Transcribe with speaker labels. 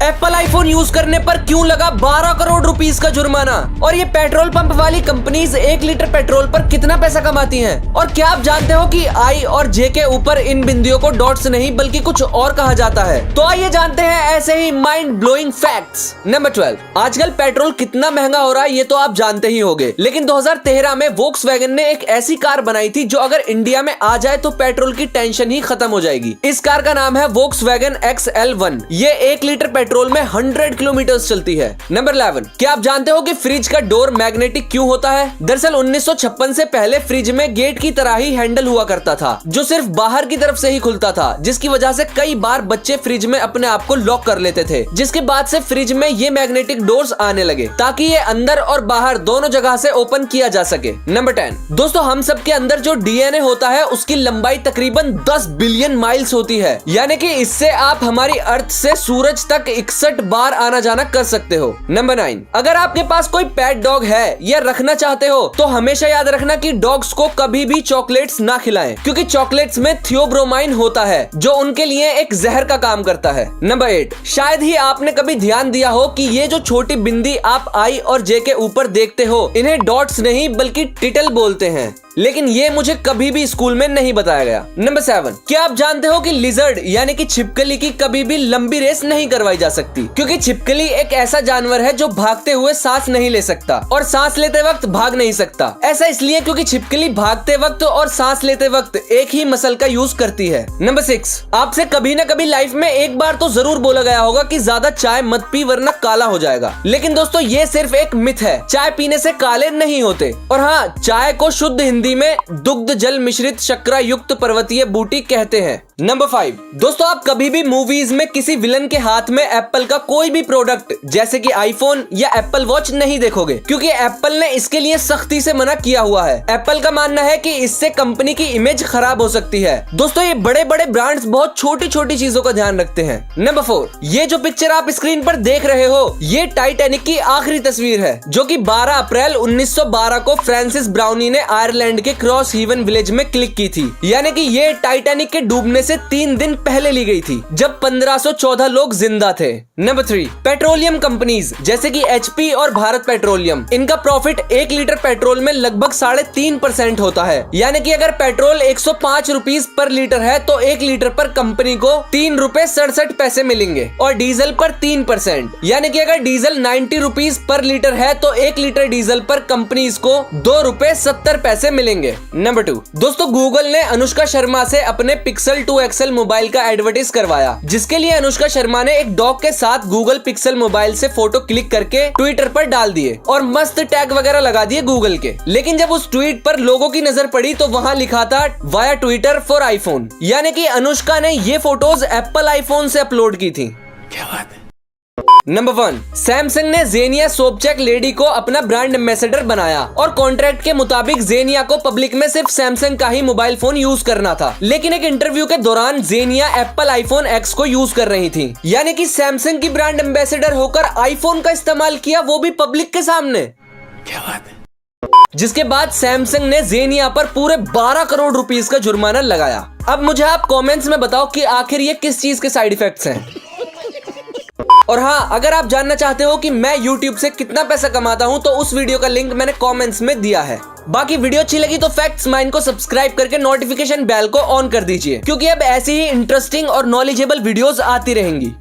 Speaker 1: Apple iPhone use करने पर क्यों लगा 12 करोड़ रुपीस का जुर्माना, और ये पेट्रोल पंप वाली कंपनीज 1 लीटर पेट्रोल पर कितना पैसा कमाती हैं, और क्या आप जानते हो कि आई और जे के ऊपर इन बिंदुओं को डॉट्स नहीं बल्कि कुछ और कहा जाता है। तो आइए जानते हैं ऐसे ही माइंड ब्लोइंग फैक्ट्स। नंबर 12, आजकल पेट्रोल कितना महंगा हो रहा है ये तो आप जानते ही होंगे, लेकिन 2013 में वोक्सवैगन ने एक ऐसी कार बनाई थी जो अगर इंडिया में आ जाए तो पेट्रोल की टेंशन ही खत्म हो जाएगी। इस कार का नाम है वोक्सवैगन XL1। ये 1 लीटर पेट्रोल में 100 किलोमीटर चलती है। नंबर 11, क्या आप जानते हो कि फ्रिज का डोर मैग्नेटिक क्यों होता है? दरअसल 1956 से पहले फ्रिज में गेट की तरह ही हैंडल हुआ करता था जो सिर्फ बाहर की तरफ से ही खुलता था, जिसकी वजह से कई बार बच्चे फ्रिज में अपने आप को लॉक कर लेते थे, जिसके बाद से फ्रिज में ये मैग्नेटिक डोर्स आने लगे ताकि ये अंदर और बाहर दोनों जगह से ओपन किया जा सके। नंबर 10, दोस्तों हम सब के अंदर जो डीएनए होता है उसकी लंबाई तकरीबन 10 बिलियन माइल्स होती है, यानी कि इससे आप हमारी अर्थ से सूरज तक 61 बार आना जाना कर सकते हो। नंबर 9, अगर आपके पास कोई पेट डॉग है या रखना चाहते हो तो हमेशा याद रखना कि डॉग्स को कभी भी चॉकलेट्स ना खिलाएं, क्योंकि चॉकलेट्स में थियोब्रोमाइन होता है जो उनके लिए एक जहर का काम करता है। नंबर 8, शायद ही आपने कभी ध्यान दिया हो कि ये जो छोटी बिंदी आप आई और जे के ऊपर देखते हो इन्हें डॉट्स नहीं बल्कि टिटल बोलते हैं, लेकिन ये मुझे कभी भी स्कूल में नहीं बताया गया। नंबर 7, क्या आप जानते हो कि लिजर्ड यानी कि छिपकली की कभी भी लंबी रेस नहीं करवाई जा सकती, क्योंकि छिपकली एक ऐसा जानवर है जो भागते हुए सांस नहीं ले सकता और सांस लेते वक्त भाग नहीं सकता। ऐसा इसलिए क्योंकि छिपकली भागते वक्त और सांस लेते वक्त एक ही मसल का यूज करती है। नंबर 6, आपसे कभी न कभी लाइफ में एक बार तो जरूर बोला गया होगा कि ज्यादा चाय मत पी वरना काला हो जाएगा, लेकिन दोस्तों ये सिर्फ एक मिथ है। चाय पीने से काले नहीं होते, और हाँ, चाय को शुद्ध हिंदी में दुग्ध जल मिश्रित शक्करा युक्त पर्वतीय बूटी कहते हैं। नंबर 5, दोस्तों आप कभी भी मूवीज में किसी विलन के हाथ में एप्पल का कोई भी प्रोडक्ट जैसे कि आईफोन या एप्पल वॉच नहीं देखोगे, क्योंकि एप्पल ने इसके लिए सख्ती से मना किया हुआ है। एप्पल का मानना है कि इससे कंपनी की इमेज खराब हो सकती है। दोस्तों ये बड़े बड़े ब्रांड्स बहुत छोटी छोटी चीजों का ध्यान रखते हैं। नंबर 4, ये जो पिक्चर आप स्क्रीन पर देख रहे हो ये टाइटैनिक की आखिरी तस्वीर है, जो कि 12 अप्रैल 1912 को फ्रांसिस ब्राउनी ने आयरलैंड के क्रॉस हेवन विलेज में क्लिक की थी, यानी कि ये टाइटैनिक के डूबने से 3 दिन पहले ली गई थी जब 1514 लोग जिंदा थे। नंबर 3, पेट्रोलियम कंपनीज जैसे कि HP और भारत पेट्रोलियम, इनका प्रॉफिट 1 लीटर पेट्रोल में लगभग 3.5% होता है, यानी कि अगर पेट्रोल 105 रुपीस पर लीटर है तो 1 लीटर पर कंपनी को 3 रुपए 67 पैसे मिलेंगे, और डीजल पर 3%, यानी कि अगर डीजल 90 रुपीस पर लीटर है तो 1 लीटर डीजल पर कंपनी को 2 रुपए 70 पैसे मिलेंगे। नंबर 2, दोस्तों गूगल ने अनुष्का शर्मा से अपने पिक्सल 2 XL मोबाइल का एडवर्टाइज करवाया, जिसके लिए अनुष्का शर्मा ने एक डॉग के साथ गूगल पिक्सल मोबाइल से फोटो क्लिक करके ट्विटर पर डाल दिए और मस्त टैग वगैरह लगा दिए गूगल के। लेकिन जब उस ट्वीट पर लोगों की नजर पड़ी तो वहां लिखा था वाया ट्विटर फॉर आईफोन, यानी कि अनुष्का ने ये फोटोज एप्पल आईफोन से अपलोड की थी। क्या बात है। नंबर 1, सैमसंग ने जेनिया सोपचैक लेडी को अपना ब्रांड एम्बेसडर बनाया, और कॉन्ट्रैक्ट के मुताबिक जेनिया को पब्लिक में सिर्फ सैमसंग का ही मोबाइल फोन यूज करना था, लेकिन एक इंटरव्यू के दौरान जेनिया एप्पल आईफोन X को यूज कर रही थी, यानी कि सैमसंग की ब्रांड एम्बेसडर होकर आईफोन का इस्तेमाल किया, वो भी पब्लिक के सामने। क्या बात है। जिसके बाद सैमसंग ने जेनिया पर पूरे 12 करोड़ रुपीस का जुर्माना लगाया। अब मुझे आप कमेंट्स में बताओ कि आखिर ये किस चीज के साइड इफेक्ट्स हैं। और हाँ, अगर आप जानना चाहते हो कि मैं YouTube से कितना पैसा कमाता हूँ तो उस वीडियो का लिंक मैंने कमेंट्स में दिया है। बाकी वीडियो अच्छी लगी तो फैक्ट्स माइंड को सब्सक्राइब करके नोटिफिकेशन बेल को ऑन कर दीजिए, क्योंकि अब ऐसी ही इंटरेस्टिंग और नॉलेजेबल वीडियोस आती रहेंगी।